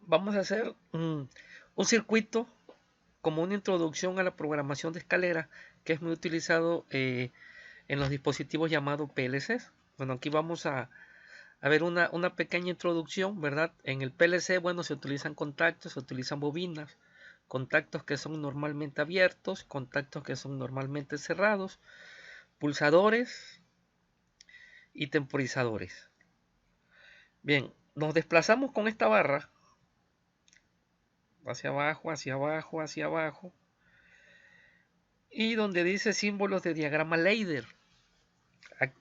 vamos a hacer un circuito como una introducción a la programación de escalera, que es muy utilizado en los dispositivos llamados PLCs. Bueno, aquí vamos a ver una pequeña introducción, ¿verdad? En el PLC, bueno, se utilizan contactos, se utilizan bobinas, contactos que son normalmente abiertos, contactos que son normalmente cerrados, pulsadores y temporizadores. Bien, nos desplazamos con esta barra hacia abajo, hacia abajo, hacia abajo, y donde dice símbolos de diagrama Leider.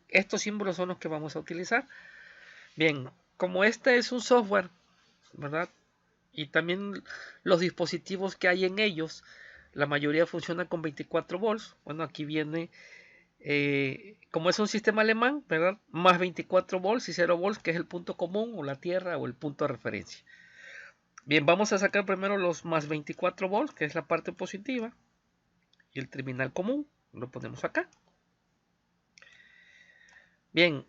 Estos símbolos son los que vamos a utilizar. Bien, como este es un software, ¿verdad? Y también los dispositivos que hay en ellos, la mayoría funciona con 24 volts. Bueno, aquí viene, como es un sistema alemán, ¿verdad? Más 24 volts y 0 volts, que es el punto común o la tierra o el punto de referencia. Bien, vamos a sacar primero los más 24 volts, que es la parte positiva, y el terminal común, lo ponemos acá. Bien,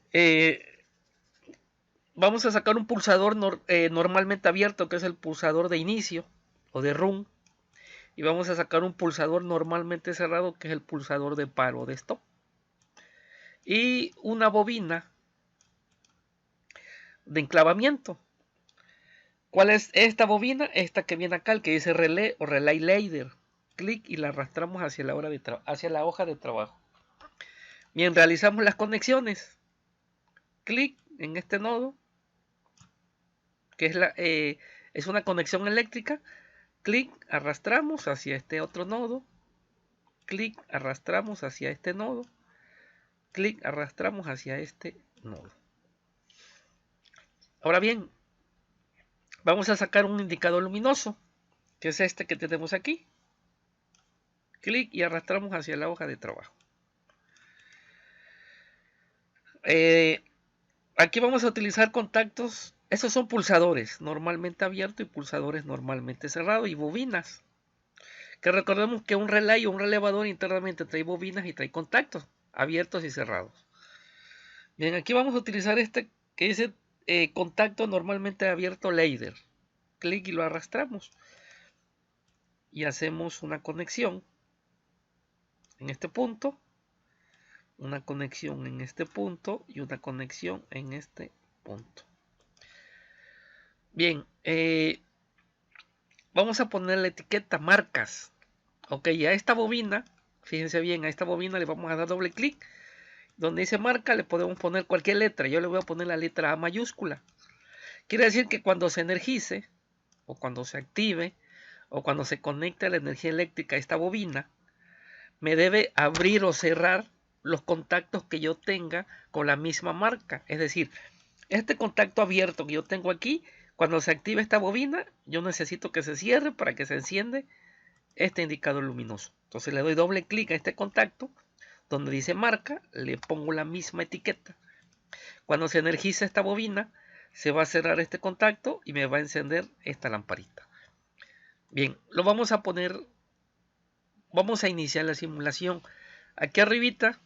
vamos a sacar un pulsador normalmente abierto, que es el pulsador de inicio o de run. Y vamos a sacar un pulsador normalmente cerrado, que es el pulsador de paro de stop. Y una bobina de enclavamiento. ¿Cuál es esta bobina? Esta que viene acá, el que dice relé o relay ladder. Clic y la arrastramos hacia la hoja de trabajo. Bien, realizamos las conexiones. Clic en este nodo, que es una conexión eléctrica. Clic, arrastramos hacia este otro nodo. Clic, arrastramos hacia este nodo. Clic, arrastramos hacia este nodo. Ahora bien, vamos a sacar un indicador luminoso, que es este que tenemos aquí. Clic y arrastramos hacia la hoja de trabajo. Aquí vamos a utilizar contactos. Estos son pulsadores normalmente abiertos y pulsadores normalmente cerrados y bobinas. Que recordemos que un relay o un relevador internamente trae bobinas y trae contactos abiertos y cerrados. Bien, aquí vamos a utilizar este que dice contacto normalmente abierto Leider. Clic y lo arrastramos. Y hacemos una conexión en este punto, una conexión en este punto y una conexión en este punto. Bien, vamos a poner la etiqueta marcas. Ok, a esta bobina, fíjense bien, a esta bobina le vamos a dar doble clic. Donde dice marca le podemos poner cualquier letra. Yo le voy a poner la letra A mayúscula. Quiere decir que cuando se energice, o cuando se active, o cuando se conecte la energía eléctrica a esta bobina, me debe abrir o cerrar los contactos que yo tenga con la misma marca. Es decir, este contacto abierto que yo tengo aquí, cuando se active esta bobina, yo necesito que se cierre para que se enciende este indicador luminoso. Entonces le doy doble clic a este contacto, donde dice marca, le pongo la misma etiqueta. Cuando se energiza esta bobina, se va a cerrar este contacto y me va a encender esta lamparita. Bien, lo vamos a poner, vamos a iniciar la simulación. Aquí arribita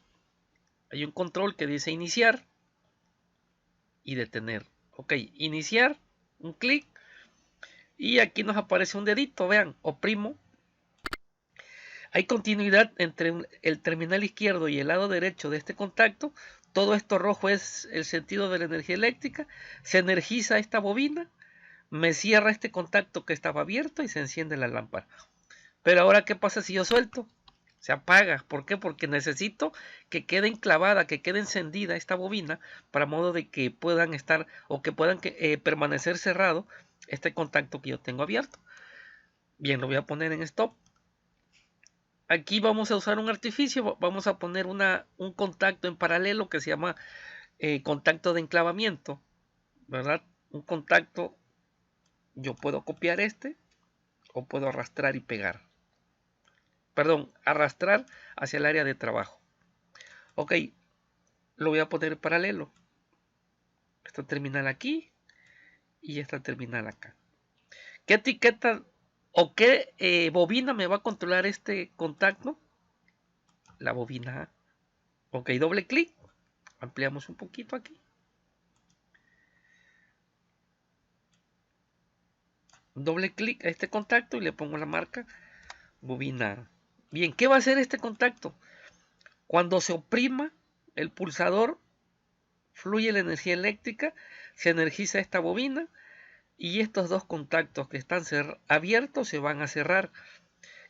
hay un control que dice iniciar y detener. Ok, iniciar, un clic y aquí nos aparece un dedito, vean, oprimo. Hay continuidad entre el terminal izquierdo y el lado derecho de este contacto. Todo esto rojo es el sentido de la energía eléctrica. Se energiza esta bobina, me cierra este contacto que estaba abierto y se enciende la lámpara. Pero ahora, ¿qué pasa si yo suelto? Se apaga. ¿Por qué? Porque necesito que quede enclavada, que quede encendida esta bobina para modo de que puedan estar o que puedan permanecer cerrado este contacto que yo tengo abierto. Bien, lo voy a poner en stop. Aquí vamos a usar un artificio, vamos a poner un contacto en paralelo que se llama contacto de enclavamiento, ¿verdad? Un contacto, yo puedo copiar este o puedo arrastrar y pegar. Perdón, arrastrar hacia el área de trabajo. Ok, lo voy a poner en paralelo. Esta terminal aquí y esta terminal acá. ¿Qué etiqueta o qué bobina me va a controlar este contacto? La bobina A. Ok, doble clic. Ampliamos un poquito aquí. doble clic a este contacto y le pongo la marca bobina. Bien, ¿qué va a hacer este contacto? Cuando se oprima el pulsador, fluye la energía eléctrica, se energiza esta bobina y estos dos contactos que están abiertos se van a cerrar.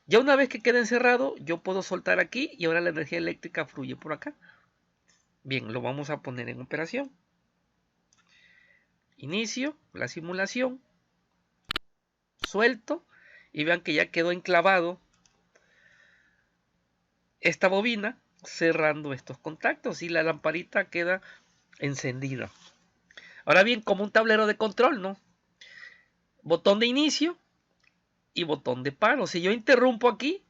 Ya una vez que queden cerrados, yo puedo soltar aquí y ahora la energía eléctrica fluye por acá. Bien, lo vamos a poner en operación. Inicio la simulación, suelto y vean que ya quedó enclavado esta bobina cerrando estos contactos y la lamparita queda encendida. Ahora bien, como un tablero de control, ¿no? Botón de inicio y botón de paro. Si yo interrumpo aquí,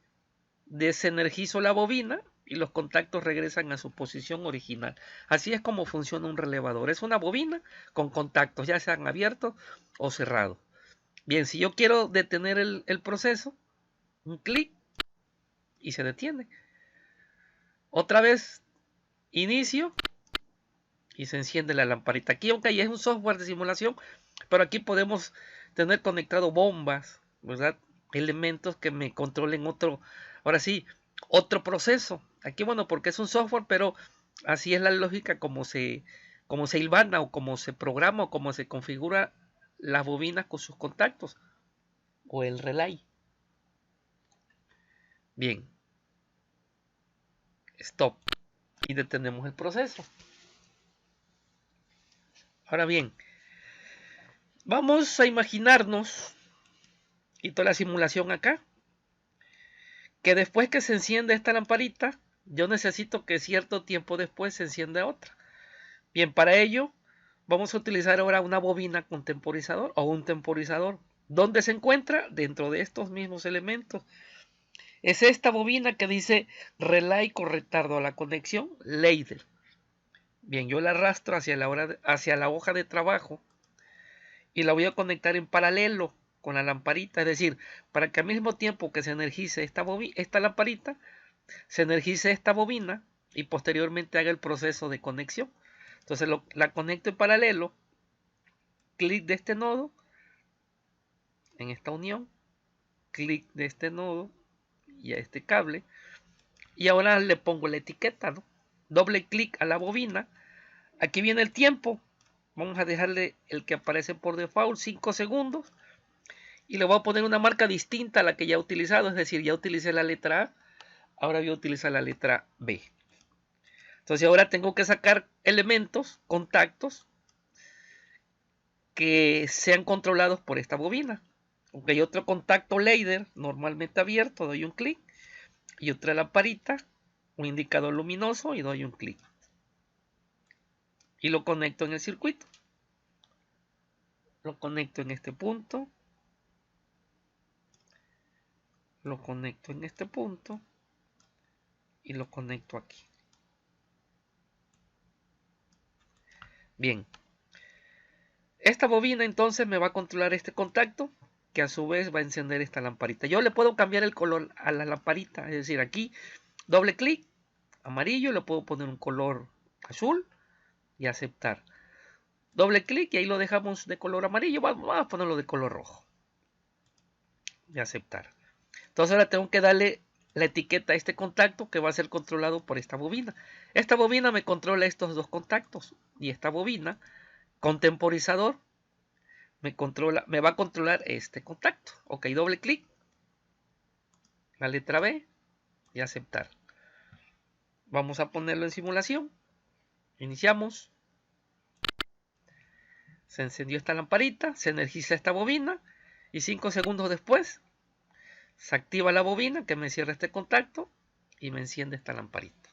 desenergizo la bobina y los contactos regresan a su posición original. Así es como funciona un relevador. Es una bobina con contactos, ya sean abiertos o cerrados. Bien, si yo quiero detener el proceso, un clic y se detiene. Otra vez, inicio y se enciende la lamparita. Aquí, aunque es un software de simulación, pero aquí podemos tener conectado bombas, ¿verdad? Elementos que me controlen otro, ahora sí, otro proceso. Aquí, bueno, porque es un software, pero así es la lógica como se hilvana o como se programa o como se configura las bobinas con sus contactos o el relay. Bien, stop y detenemos el proceso. Ahora bien, vamos a imaginarnos, y toda la simulación acá, que después que se enciende esta lamparita, yo necesito que cierto tiempo después se encienda otra. Bien, para ello vamos a utilizar ahora una bobina con temporizador o un temporizador. ¿Dónde se encuentra? Dentro de estos mismos elementos. Es esta bobina que dice relay con retardo a la conexión ladder. Bien, yo la arrastro hacia la hoja de trabajo y la voy a conectar en paralelo con la lamparita, es decir, para que al mismo tiempo que se energice esta lamparita, se energice esta bobina y posteriormente haga el proceso de conexión. Entonces la conecto en paralelo, clic de este nodo en esta unión, clic de este nodo y a este cable, y ahora le pongo la etiqueta, ¿no? Doble clic a la bobina, aquí viene el tiempo, vamos a dejarle el que aparece por default, 5 segundos, y le voy a poner una marca distinta a la que ya he utilizado, es decir, ya utilicé la letra A, ahora voy a utilizar la letra B. Entonces ahora tengo que sacar elementos, contactos, que sean controlados por esta bobina. Ok, otro contacto ladder normalmente abierto, doy un clic, y otra lamparita, un indicador luminoso y doy un clic. Y lo conecto en el circuito. Lo conecto en este punto. Lo conecto en este punto. Y lo conecto aquí. Bien. Esta bobina entonces me va a controlar este contacto, que a su vez va a encender esta lamparita. Yo le puedo cambiar el color a la lamparita, es decir, aquí doble clic, amarillo, le puedo poner un color azul y aceptar. Doble clic y ahí lo dejamos de color amarillo, vamos a ponerlo de color rojo y aceptar. Entonces ahora tengo que darle la etiqueta a este contacto que va a ser controlado por esta bobina. Esta bobina me controla estos dos contactos y esta bobina con temporizador me va a controlar este contacto. Ok, doble clic, la letra B y aceptar. Vamos a ponerlo en simulación. Iniciamos. Se encendió esta lamparita, se energiza esta bobina y 5 segundos después se activa la bobina que me cierra este contacto y me enciende esta lamparita.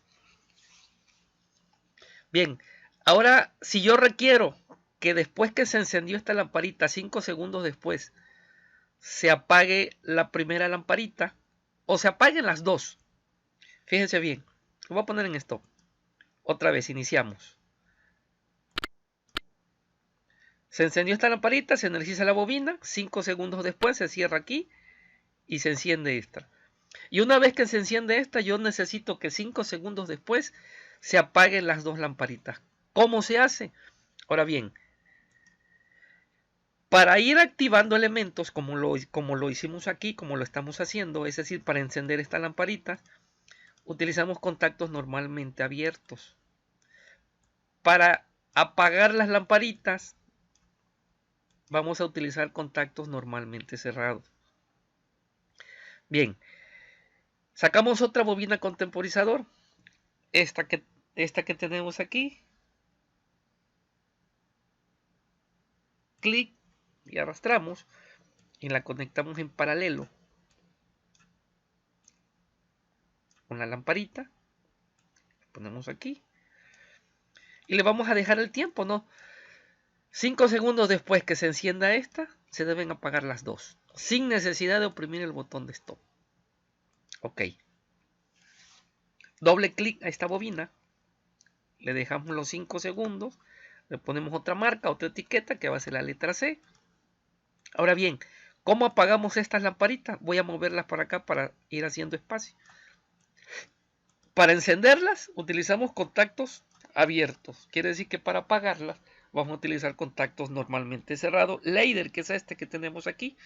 Bien, ahora si yo requiero que después que se encendió esta lamparita, 5 segundos después, se apague la primera lamparita o se apaguen las dos. Fíjense bien, lo voy a poner en stop. Otra vez, iniciamos. Se encendió esta lamparita, se energiza la bobina, 5 segundos después se cierra aquí y se enciende esta. Y una vez que se enciende esta, yo necesito que 5 segundos después se apaguen las dos lamparitas. ¿Cómo se hace? Ahora bien, Para ir activando elementos, como lo hicimos aquí, como lo estamos haciendo, es decir, para encender esta lamparita, utilizamos contactos normalmente abiertos. Para apagar las lamparitas, vamos a utilizar contactos normalmente cerrados. Bien, sacamos otra bobina con temporizador, esta que tenemos aquí, clic y arrastramos y la conectamos en paralelo con la lamparita, ponemos aquí y le vamos a dejar el tiempo, ¿no? 5 segundos después que se encienda esta, se deben apagar las dos, sin necesidad de oprimir el botón de stop. Ok. Doble clic a esta bobina, le dejamos los 5 segundos, le ponemos otra marca, otra etiqueta que va a ser la letra C. Ahora bien, ¿cómo apagamos estas lamparitas? Voy a moverlas para acá para ir haciendo espacio. Para encenderlas utilizamos contactos abiertos. Quiere decir que para apagarlas vamos a utilizar contactos normalmente cerrados. Ladder, que es este que tenemos aquí.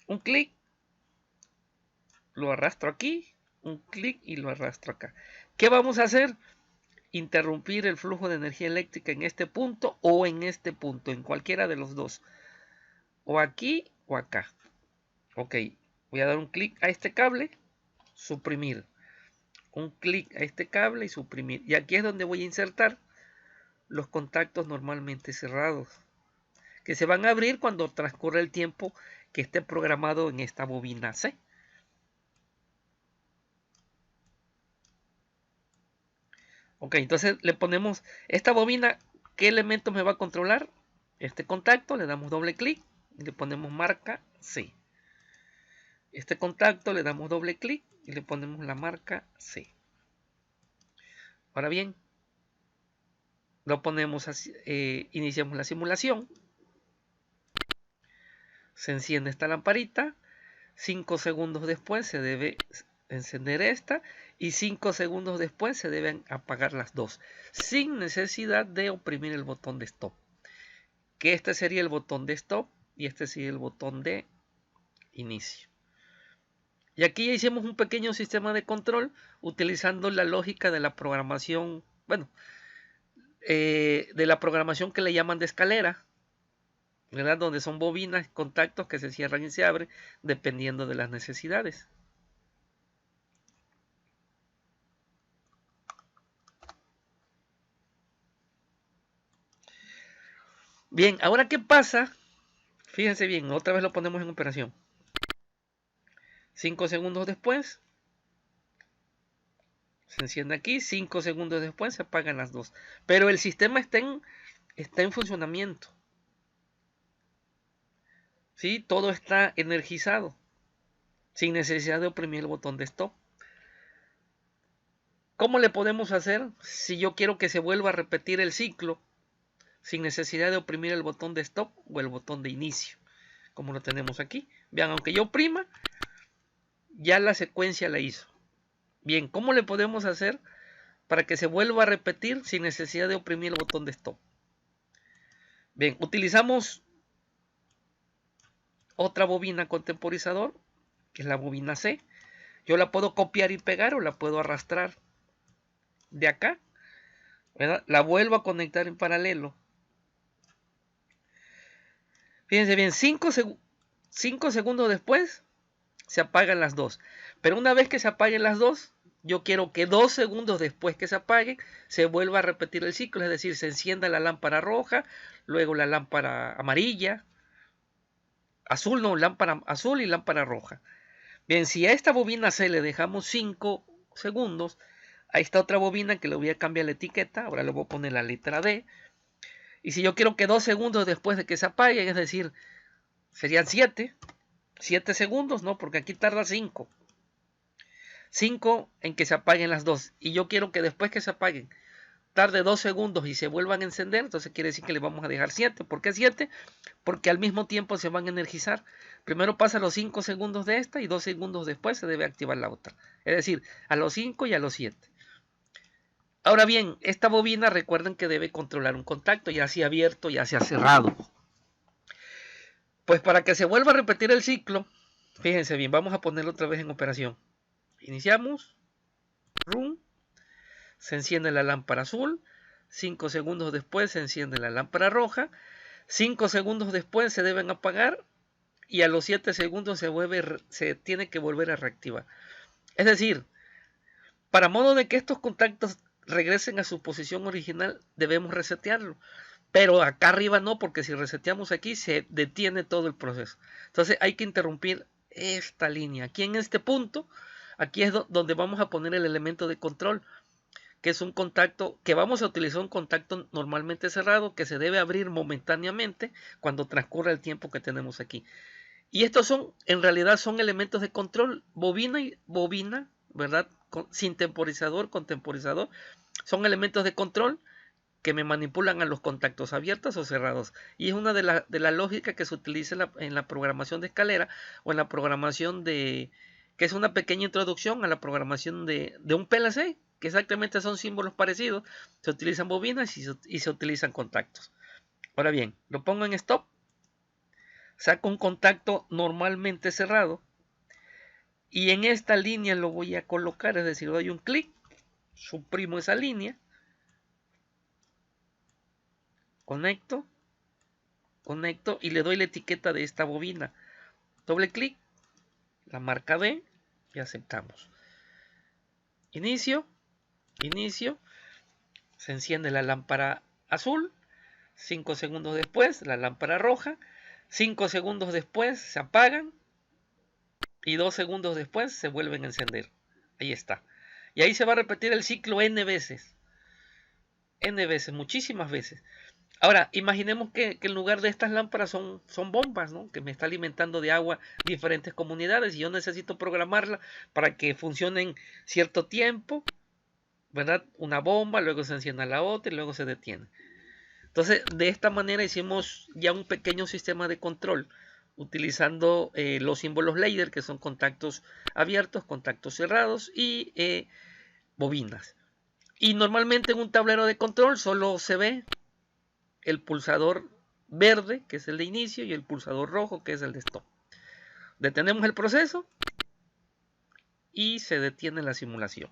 Un clic, lo arrastro aquí. Un clic y lo arrastro acá. ¿Qué vamos a hacer? Interrumpir el flujo de energía eléctrica en este punto o en este punto, en cualquiera de los dos. O aquí o acá. Ok, voy a dar un clic a este cable, suprimir. Un clic a este cable y suprimir. Y aquí es donde voy a insertar los contactos normalmente cerrados, que se van a abrir cuando transcurre el tiempo que esté programado en esta bobina C. Ok, entonces le ponemos esta bobina. ¿Qué elemento me va a controlar? Este contacto, le damos doble clic y le ponemos marca C. Este contacto le damos doble clic y le ponemos la marca C. Ahora bien, lo ponemos así, iniciamos la simulación. Se enciende esta lamparita. 5 segundos después se debe encender esta y 5 segundos después se deben apagar las dos, sin necesidad de oprimir el botón de stop. Que este sería el botón de stop y este sería el botón de inicio. Y aquí ya hicimos un pequeño sistema de control utilizando la lógica de la programación, bueno, de la programación que le llaman de escalera, ¿verdad? Donde son bobinas, contactos que se cierran y se abren dependiendo de las necesidades. Bien, ahora ¿qué pasa? Fíjense bien, otra vez lo ponemos en operación. 5 segundos después se enciende aquí, 5 segundos después se apagan las dos. Pero el sistema está en funcionamiento. ¿Sí? Todo está energizado, sin necesidad de oprimir el botón de stop. ¿Cómo le podemos hacer si yo quiero que se vuelva a repetir el ciclo sin necesidad de oprimir el botón de stop o el botón de inicio? Como lo tenemos aquí. Vean, aunque yo oprima, ya la secuencia la hizo. Bien, ¿cómo le podemos hacer para que se vuelva a repetir sin necesidad de oprimir el botón de stop? Bien, utilizamos otra bobina con temporizador, que es la bobina C. Yo la puedo copiar y pegar o la puedo arrastrar de acá, ¿verdad? La vuelvo a conectar en paralelo. Fíjense bien, 5 segundos después se apagan las dos. Pero una vez que se apaguen las dos, yo quiero que 2 segundos después que se apaguen, se vuelva a repetir el ciclo. Es decir, se encienda la lámpara roja, luego la lámpara amarilla, azul no, lámpara azul y lámpara roja. Bien, si a esta bobina C le dejamos 5 segundos, a esta otra bobina que le voy a cambiar la etiqueta, ahora le voy a poner la letra D. Y si yo quiero que 2 segundos después de que se apaguen, es decir, serían 7 segundos, ¿no? Porque aquí tarda 5. 5 en que se apaguen las dos. Y yo quiero que después que se apaguen tarde 2 segundos y se vuelvan a encender. Entonces quiere decir que le vamos a dejar 7. ¿Por qué 7? Porque al mismo tiempo se van a energizar. Primero pasa los 5 segundos de esta y 2 segundos después se debe activar la otra. Es decir, a los 5 y a los 7. Ahora bien, esta bobina recuerden que debe controlar un contacto, ya sea abierto, ya sea cerrado. Pues para que se vuelva a repetir el ciclo, fíjense bien, vamos a ponerlo otra vez en operación. Iniciamos, run, se enciende la lámpara azul, 5 segundos después se enciende la lámpara roja, 5 segundos después se deben apagar y a los 7 segundos se tiene que volver a reactivar. Es decir, para modo de que estos contactos regresen a su posición original, debemos resetearlo. Pero acá arriba no, porque si reseteamos aquí se detiene todo el proceso. Entonces hay que interrumpir esta línea. Aquí en este punto, aquí es donde vamos a poner el elemento de control, que es un contacto, que vamos a utilizar un contacto normalmente cerrado, que se debe abrir momentáneamente cuando transcurra el tiempo que tenemos aquí. Y estos son, en realidad son elementos de control, bobina y bobina, ¿verdad? Sin temporizador, con temporizador, son elementos de control que me manipulan a los contactos abiertos o cerrados. Y es una de la lógica que se utiliza en la programación de escalera o en la programación que es una pequeña introducción a la programación de un PLC, que exactamente son símbolos parecidos. Se utilizan bobinas y se utilizan contactos. Ahora bien, lo pongo en stop, saco un contacto normalmente cerrado y en esta línea lo voy a colocar, es decir, doy un clic, suprimo esa línea, conecto y le doy la etiqueta de esta bobina. Doble clic, la marca D y aceptamos. Inicio, se enciende la lámpara azul, 5 segundos después la lámpara roja, 5 segundos después se apagan y 2 segundos después se vuelven a encender. Ahí está. Y ahí se va a repetir el ciclo N veces, muchísimas veces. Ahora, imaginemos que en lugar de estas lámparas son bombas, ¿no? Que me está alimentando de agua diferentes comunidades y yo necesito programarla para que funcionen cierto tiempo, ¿verdad? Una bomba, luego se encienda la otra y luego se detiene. Entonces, de esta manera hicimos ya un pequeño sistema de control utilizando los símbolos Ladder, que son contactos abiertos, contactos cerrados y bobinas. Y normalmente en un tablero de control solo se ve el pulsador verde, que es el de inicio, y el pulsador rojo, que es el de stop. Detenemos el proceso y se detiene la simulación.